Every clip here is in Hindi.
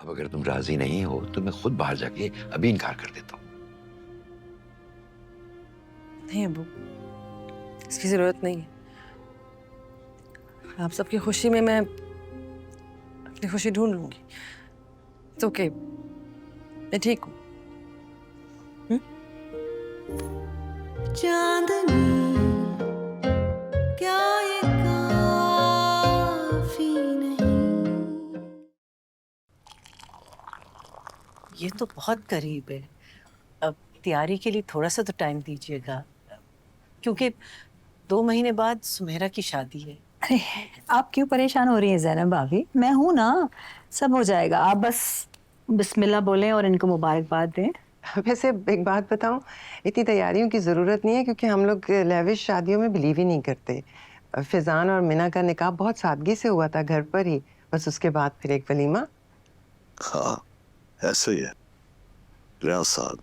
अब अगर तुम राजी नहीं हो तो मैं खुद बाहर जाके अभी इनकार कर देता हूँ। नहीं अबू, इसकी जरूरत नहीं है। आप सबकी खुशी में मैं अपनी खुशी ढूंढ लूंगी। तो ओके, मैं ठीक हूँ। चांदनी क्या ये काफी नहीं? ये तो बहुत करीब है। अब तैयारी के लिए थोड़ा सा तो टाइम दीजिएगा, क्योंकि 2 महीने बाद सुमेरा की शादी है। अरे आप क्यों परेशान हो रही हैं ज़ैनब भाभी, मैं हूं ना, सब हो जाएगा। आप बस बिस्मिल्लाह बोलें और इनको मुबारकबाद दें। वैसे एक बात बताऊं, इतनी तैयारियों की ज़रूरत नहीं है क्योंकि हम लोग लेविश शादियों में बिलीव ही नहीं करते। फिजान और मिना का निकाह बहुत सादगी से हुआ था, घर पर ही, बस उसके बाद फिर एक वलीमा। हाँ, ऐसे ही है रियाज साहब।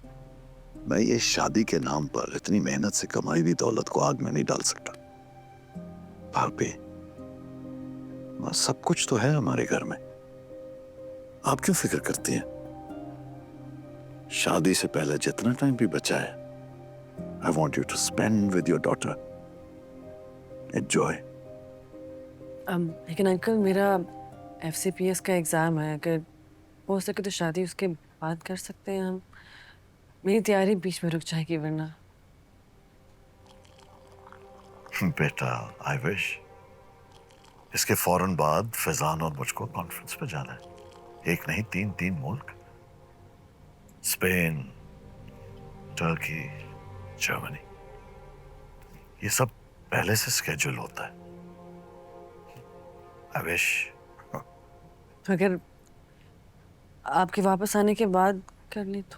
मैं ये शादी के नाम पर इतनी मेहनत से कमाई हुई दौलत को आग में नहीं डाल सकता। भाभी, सब कुछ तो है हमारे घर में, आप क्यों फिक्र करती हैं? शादी से पहले जितना टाइम भी बचा है, I want you to spend with your daughter. Enjoy. लेकिन अंकल, मेरा FCPS का एग्ज़ाम है। अगर हो सके तो शादी उसके बाद कर सकते हैं हम। मेरी तैयारी बीच में रुक जाएगी वरना। बेटा, I wish. इसके फौरन बाद फैजान और मुझको कॉन्फ्रेंस पे जाना है। एक नहीं, 3 मुल्क, स्पेन, टर्की, जर्मनी। ये सब पहले से स्केड्यूल होता है। I wish. अगर आपके वापस आने के बाद कर ली तो।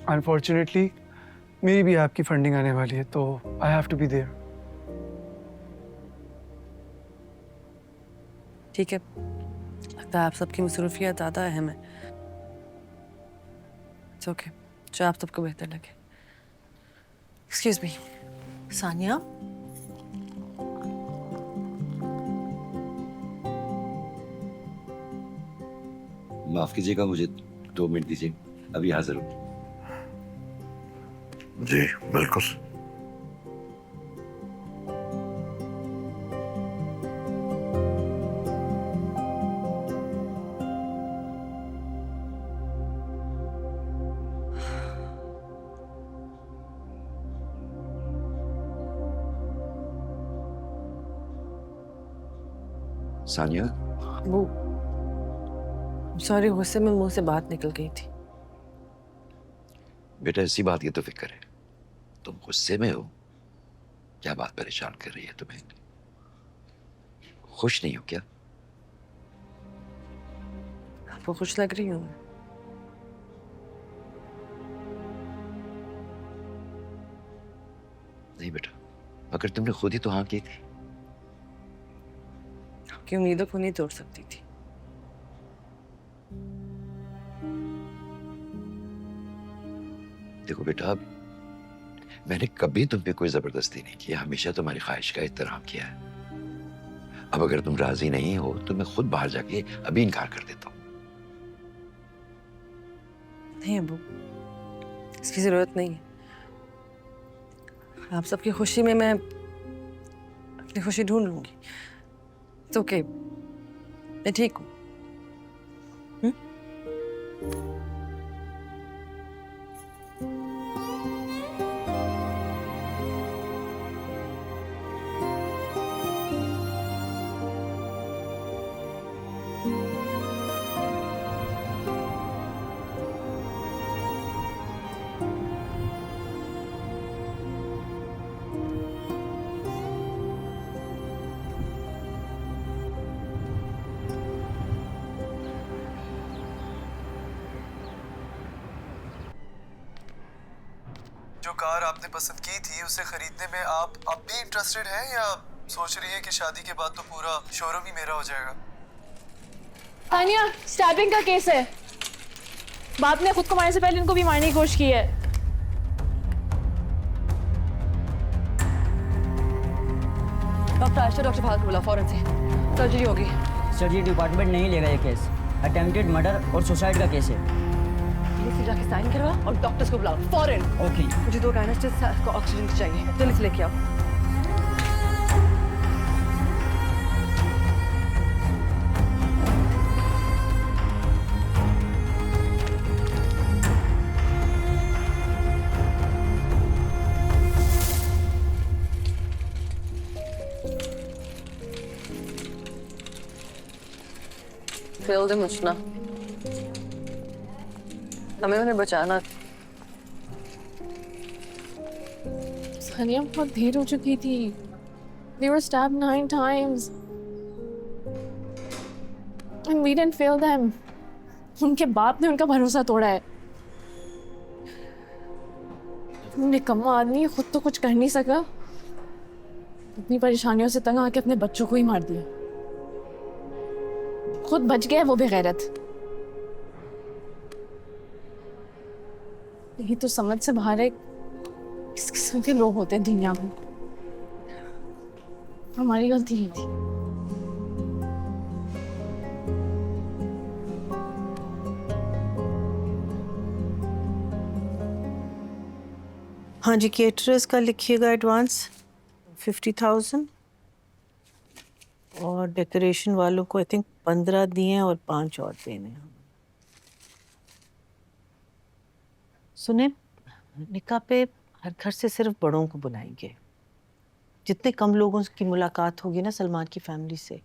अनफॉर्चुनेटली मेरी भी आपकी फंडिंग आने वाली है, तो I have to be there. ठीक है, लगता है आप सबकी मसरूफियत ज़्यादा अहम है। इट्स ओके, जो आप सबको बेहतर लगे। Excuse me. सानिया, माफ कीजिएगा, मुझे 2 मिनट दीजिए, अभी हाजिर हूँ। जी बिल्कुल। सानिया, वो सॉरी, गुस्से में मुंह से बात निकल गई थी। बेटा इसी बात की तो फिक्र है, तुम गुस्से में हो? क्या बात परेशान कर रही है तुम्हें? खुश नहीं हो क्या? आपको खुश लग रही हूँ? नहीं बेटा, मगर तुमने खुद ही तो हाँ की थी। आपकी उम्मीदों को नहीं तोड़ सकती थी। देखो बेटा, मैंने कभी तुम पे कोई जबरदस्ती नहीं की, हमेशा तुम्हारी ख्वाहिश का एहतराम किया है। अब अगर तुम राजी नहीं हो तो मैं खुद बाहर जाके अभी इनकार कर देता हूँ। नहीं अबू, इसकी जरूरत नहीं है। आप सबकी खुशी में मैं अपनी खुशी ढूंढ लूंगी। तो ओके, मैं ठीक हूँ। जो कार आपने पसंद की थी उसे खरीदने में आप अब भी इंटरेस्टेड हैं या सोच रही है कि शादी के बाद तो पूरा शोरूम ही मेरा हो जाएगा? तानिया, स्टैबिंग का केस है। बाप ने खुद को मारने से पहले इनको भी मारने की कोशिश की है। डॉक्टर फाल को बुला फौरन से, सर्जरी होगी। सर्जरी डिपार्टमेंट नहीं लेगा ये केस। अटेम्प्टेड मर्डर और सुसाइड का केस है। प्लीज से जाके साइन करवा और डॉक्टर्स को बुलाओ फौरन। ओके। मुझे 2 कैनिस्टर को ऑक्सीजन चाहिए, जल्दी से लेके आओ। फेल दे मुझना, हमें उन्हें बचाना। सानिया बहुत देर हो चुकी थी। They were stabbed 9 times. And we didn't fail them. उनके बाप ने उनका भरोसा तोड़ा है। निकम्मा आदमी खुद तो कुछ कर नहीं सका, इतनी परेशानियों से तंग आके अपने बच्चों को ही मार दिया। खुद बच गया वो बेगैरत। यही तो समझ से बाहर है किस किस्म के लोग होते हैं दुनिया में। हमारी गलती नहीं थी। हाँ जी, केटरर्स का लिखिएगा एडवांस 50,000 और डेकोरेशन वालों को आई थिंक 15 दिए और 5 और देने हैं। सुने, निकाह पे हर घर से सिर्फ बड़ों को बुलाएंगे। जितने कम लोगों की मुलाकात होगी ना सलमान की फैमिली से,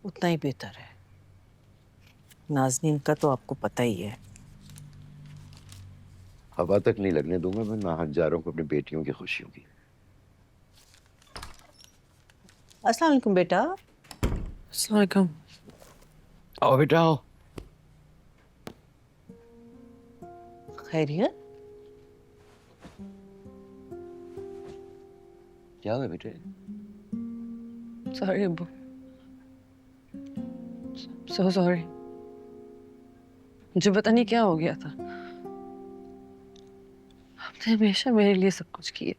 उतना ही बेहतर है। नाज़नीन का तो आपको पता ही है। हवा तक नहीं लगने दूंगा मैं नाहकजारों को अपनी बेटियों की खुशियों की। अस्सलाम वालेकुम बेटा। अस्सलाम वालेकुम। आओ बेटा आओ। खैरियत? क्या हुआ बेटे? सॉरी अब्बू, सो सॉरी। मुझे पता नहीं क्या हो गया था। आपने हमेशा मेरे लिए सब कुछ किया,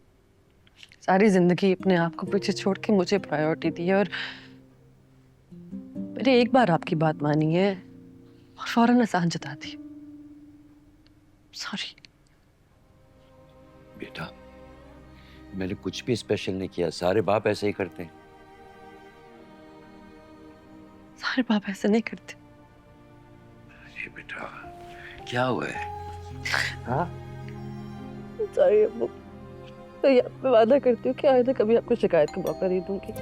सारी जिंदगी अपने आप को पीछे छोड़ के मुझे प्रायोरिटी दी है, और मैंने एक बार आपकी बात मानी है और फौरन एहसान जता दी। सॉरी बेटा, मैंने कुछ भी स्पेशल नहीं किया, सारे बाप ऐसे ही करते हैं। सारे बाप ऐसे नहीं करते। अरे बेटा, क्या हुआ है? हाँ? सॉरी अब्बू, मैं वादा करती हूँ कि आइंदा कभी आपको शिकायत का मौका नहीं दूंगी।